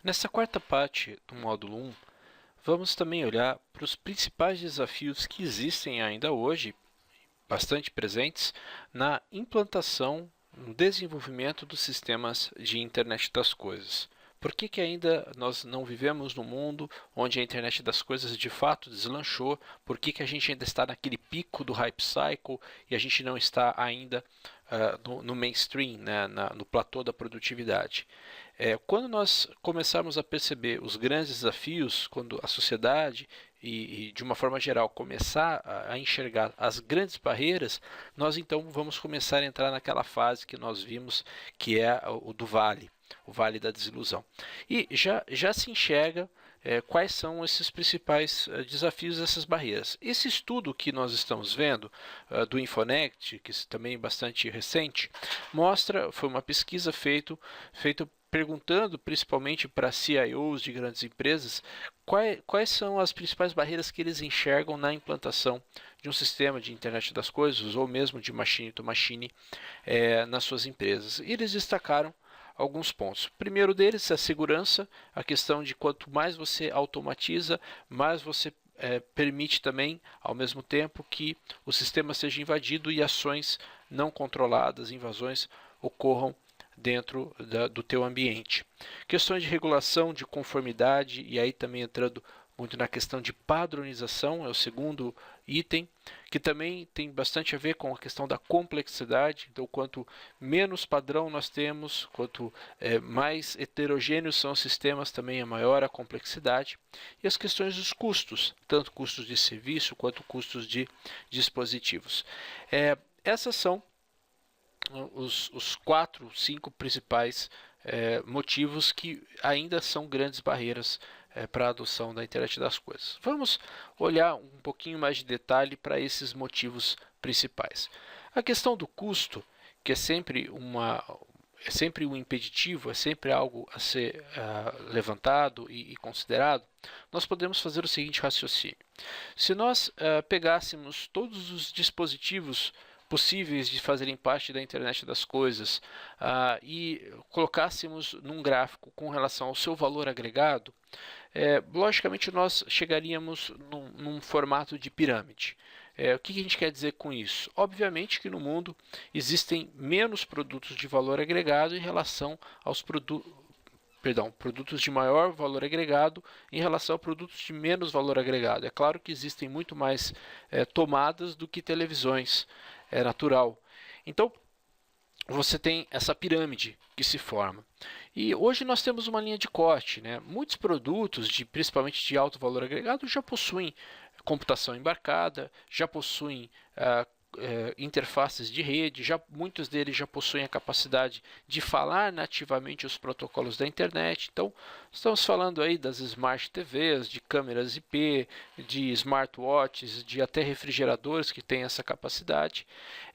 Nessa quarta parte do módulo 1, vamos também olhar para os principais desafios que existem ainda hoje, bastante presentes, na implantação, no desenvolvimento dos sistemas de internet das coisas. Por que ainda nós não vivemos num mundo onde a internet das coisas de fato deslanchou? Por que a gente ainda está naquele pico do hype cycle e a gente não está ainda no mainstream, né, no platô da produtividade? Quando nós começarmos a perceber os grandes desafios, quando a sociedade e de uma forma geral começar a enxergar as grandes barreiras, nós então vamos começar a entrar naquela fase que nós vimos, que é o do vale, o vale da desilusão. E já se enxerga quais são esses principais desafios dessas barreiras. Esse estudo que nós estamos vendo do Infonect, que também é bastante recente, mostra, foi uma pesquisa feita perguntando principalmente para CIOs de grandes empresas quais são as principais barreiras que eles enxergam na implantação de um sistema de internet das coisas ou mesmo de machine to machine nas suas empresas. E eles destacaram alguns pontos. O primeiro deles é a segurança, a questão de quanto mais você automatiza, mais você permite também, ao mesmo tempo, que o sistema seja invadido e ações não controladas, invasões, ocorram dentro do teu ambiente. Questões de regulação, de conformidade, e aí também entrando muito na questão de padronização, é o segundo item, que também tem bastante a ver com a questão da complexidade. Então, quanto menos padrão nós temos, quanto mais heterogêneos são os sistemas, também é maior a complexidade. E as questões dos custos, tanto custos de serviço quanto custos de dispositivos. Essas são os 4, 5 principais motivos que ainda são grandes barreiras para a adoção da internet das coisas. Vamos olhar um pouquinho mais de detalhe para esses motivos principais. A questão do custo, que é sempre um impeditivo, é sempre algo a ser levantado e considerado, nós podemos fazer o seguinte raciocínio. Se nós pegássemos todos os dispositivos possíveis de fazerem parte da internet das coisas e colocássemos num gráfico com relação ao seu valor agregado, logicamente nós chegaríamos num formato de pirâmide. O que a gente quer dizer com isso? Obviamente que no mundo existem menos produtos de valor agregado em relação aos produtos de maior valor agregado em relação a produtos de menos valor agregado. É claro que existem muito mais tomadas do que televisões, é natural. Então, você tem essa pirâmide que se forma. E hoje nós temos uma linha de corte, né? Muitos produtos, principalmente de alto valor agregado, já possuem computação embarcada, já possuem interfaces de rede, muitos deles já possuem a capacidade de falar nativamente os protocolos da internet. Então, estamos falando aí das Smart TVs, de câmeras IP, de smartwatches, de até refrigeradores que têm essa capacidade.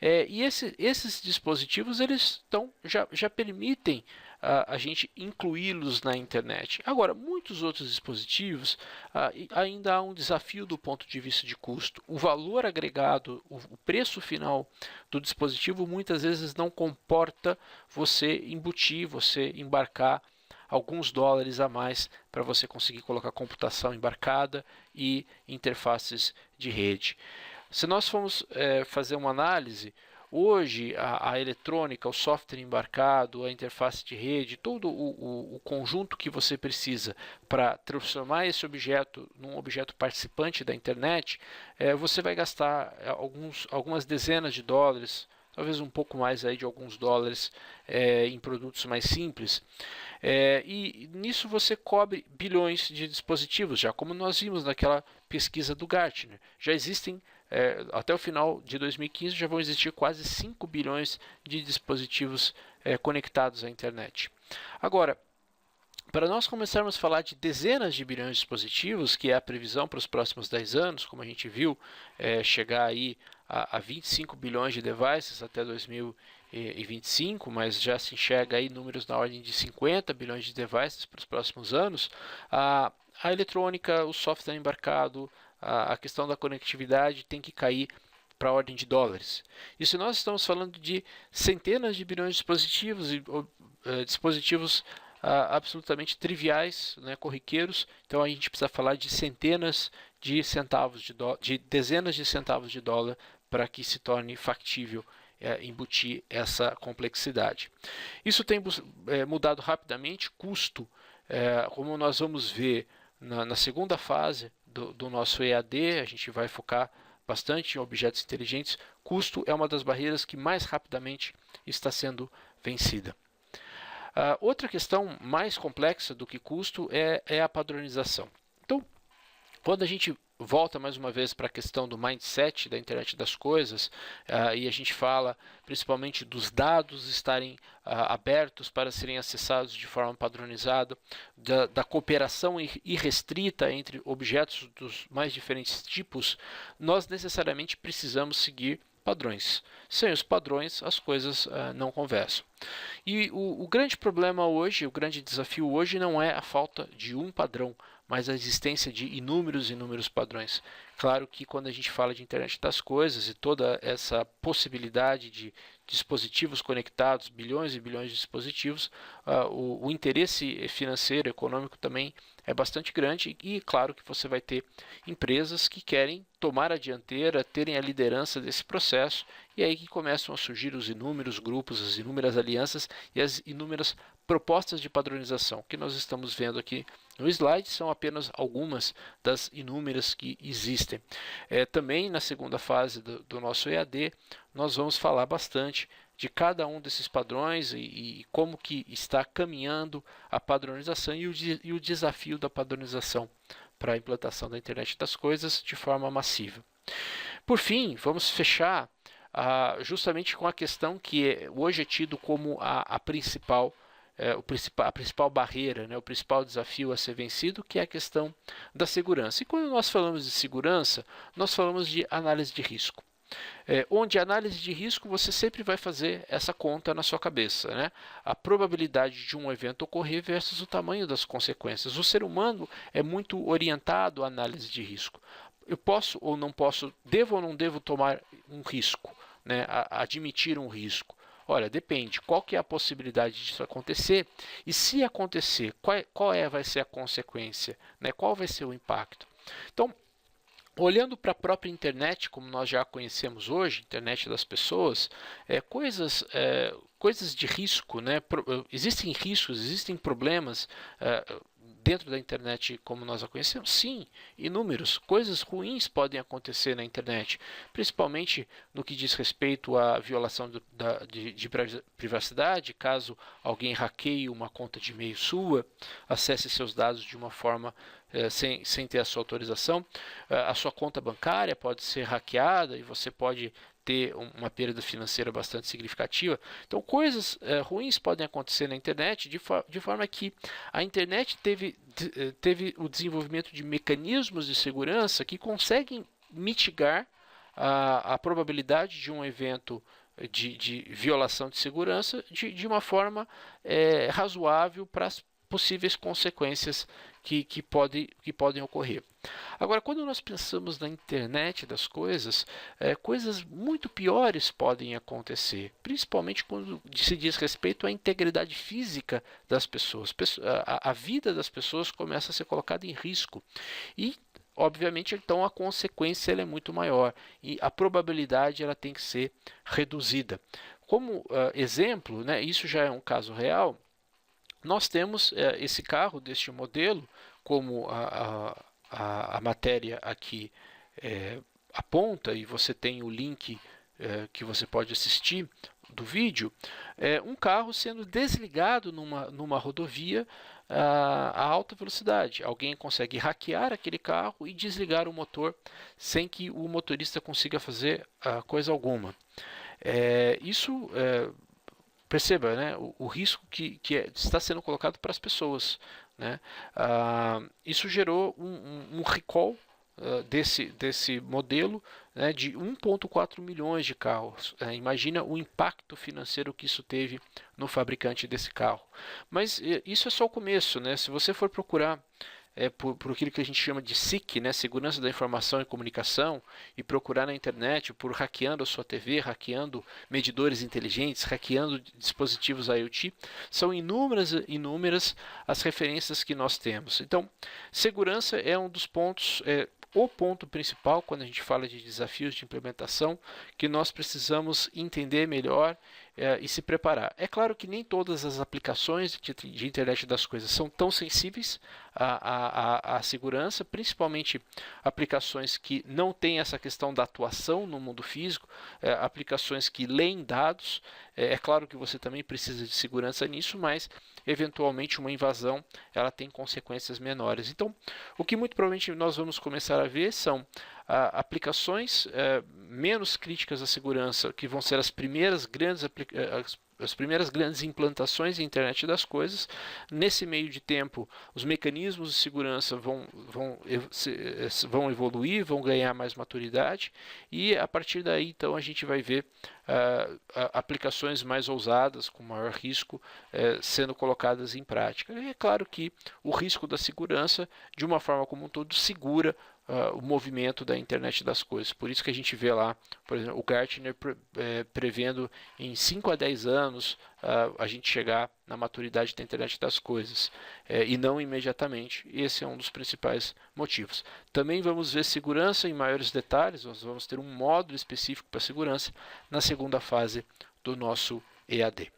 E esses dispositivos eles já permitem a gente incluí-los na internet. Agora, muitos outros dispositivos ainda há um desafio do ponto de vista de custo. O valor agregado, o preço final do dispositivo muitas vezes não comporta você embutir, você embarcar alguns dólares a mais para você conseguir colocar computação embarcada e interfaces de rede. Se nós formos fazer uma análise, hoje a eletrônica, o software embarcado, a interface de rede, todo o conjunto que você precisa para transformar esse objeto num objeto participante da internet, você vai gastar algumas dezenas de dólares, talvez um pouco mais aí de alguns dólares em produtos mais simples. E nisso você cobre bilhões de dispositivos, já como nós vimos naquela pesquisa do Gartner. Já existem, até o final de 2015, já vão existir quase 5 bilhões de dispositivos conectados à internet. Agora, para nós começarmos a falar de dezenas de bilhões de dispositivos, que é a previsão para os próximos 10 anos, como a gente viu, chegar aí a 25 bilhões de devices até 2025, mas já se enxerga aí números na ordem de 50 bilhões de devices para os próximos anos, a eletrônica, o software embarcado, a questão da conectividade tem que cair para a ordem de dólares. E se nós estamos falando de centenas de bilhões de dispositivos, dispositivos absolutamente triviais, né, corriqueiros. Então a gente precisa falar de centenas de centavos de dólar, de dezenas de centavos de dólar para que se torne factível embutir essa complexidade. Isso tem mudado rapidamente. Custo, como nós vamos ver na segunda fase do nosso EAD, a gente vai focar bastante em objetos inteligentes. Custo é uma das barreiras que mais rapidamente está sendo vencida. Outra questão mais complexa do que custo é a padronização. Então, quando a gente volta mais uma vez para a questão do mindset da internet das coisas, e a gente fala principalmente dos dados estarem abertos para serem acessados de forma padronizada, da cooperação irrestrita entre objetos dos mais diferentes tipos, nós necessariamente precisamos seguir padrões. Sem os padrões, as coisas não conversam. E o grande problema hoje, o grande desafio hoje não é a falta de um padrão, mas a existência de inúmeros padrões. Claro que quando a gente fala de internet das coisas e toda essa possibilidade de dispositivos conectados, bilhões e bilhões de dispositivos, o interesse financeiro, econômico também é bastante grande e claro que você vai ter empresas que querem tomar a dianteira, terem a liderança desse processo e aí que começam a surgir os inúmeros grupos, as inúmeras alianças e as inúmeras propostas de padronização que nós estamos vendo aqui no slide são apenas algumas das inúmeras que existem. Também na segunda fase do nosso EAD nós vamos falar bastante de cada um desses padrões e como que está caminhando a padronização e o desafio da padronização para a implantação da internet das coisas de forma massiva. Por fim, vamos fechar justamente com a questão que hoje é tido como a principal barreira, né, o principal desafio a ser vencido, que é a questão da segurança. E quando nós falamos de segurança, nós falamos de análise de risco. Onde a análise de risco você sempre vai fazer essa conta na sua cabeça, né? A probabilidade de um evento ocorrer versus o tamanho das consequências. O ser humano é muito orientado à análise de risco. Eu posso ou não posso, devo ou não devo tomar um risco, né? Admitir um risco. Olha, depende, qual que é a possibilidade disso acontecer e se acontecer, vai ser a consequência, né? Qual vai ser o impacto. Então, olhando para a própria internet, como nós já conhecemos hoje, internet das pessoas, coisas de risco, né? Existem riscos, existem problemas dentro da internet como nós a conhecemos? Sim, inúmeros. Coisas ruins podem acontecer na internet, principalmente no que diz respeito à violação de privacidade, caso alguém hackeie uma conta de e-mail sua, acesse seus dados de uma forma sem ter a sua autorização. A sua conta bancária pode ser hackeada e você pode ter uma perda financeira bastante significativa. Então, coisas ruins podem acontecer na internet de forma que a internet teve o desenvolvimento de mecanismos de segurança que conseguem mitigar a probabilidade de um evento de violação de segurança de uma forma razoável para as possíveis consequências que podem ocorrer. Agora, quando nós pensamos na internet das coisas, coisas muito piores podem acontecer, principalmente quando se diz respeito à integridade física das pessoas. A vida das pessoas começa a ser colocada em risco e, obviamente, então a consequência ela é muito maior e a probabilidade ela tem que ser reduzida. Como exemplo, né, isso já é um caso real. Nós temos esse carro deste modelo, como a matéria aqui aponta, e você tem o link que você pode assistir do vídeo, um carro sendo desligado numa rodovia a alta velocidade. Alguém consegue hackear aquele carro e desligar o motor sem que o motorista consiga fazer coisa alguma. Perceba, né, o risco que está sendo colocado para as pessoas, né? Isso gerou um recall desse modelo, né, de 1,4 milhões de carros. Imagina o impacto financeiro que isso teve no fabricante desse carro. Mas isso é só o começo, né? Se você for procurar por aquilo que a gente chama de SIC, né, Segurança da Informação e Comunicação, e procurar na internet por hackeando a sua TV, hackeando medidores inteligentes, hackeando dispositivos IoT, são inúmeras as referências que nós temos. Então, segurança é um dos pontos, o ponto principal quando a gente fala de desafios de implementação, que nós precisamos entender melhor e se preparar. É claro que nem todas as aplicações de internet das coisas são tão sensíveis à segurança, principalmente aplicações que não têm essa questão da atuação no mundo físico, aplicações que leem dados. É claro que você também precisa de segurança nisso, mas eventualmente uma invasão ela tem consequências menores. Então, o que muito provavelmente nós vamos começar a ver são aplicações menos críticas à segurança, que vão ser as primeiras grandes implantações da internet das coisas. Nesse meio de tempo, os mecanismos de segurança vão evoluir, vão ganhar mais maturidade, e a partir daí então a gente vai ver aplicações mais ousadas, com maior risco, sendo colocadas em prática. E é claro que o risco da segurança, de uma forma como um todo, segura o movimento da internet das coisas. Por isso que a gente vê lá, por exemplo, o Gartner prevendo em 5 a 10 anos a gente chegar na maturidade da internet das coisas, e não imediatamente. Esse é um dos principais motivos. Também vamos ver segurança em maiores detalhes, nós vamos ter um módulo específico para segurança na segunda fase do nosso EAD.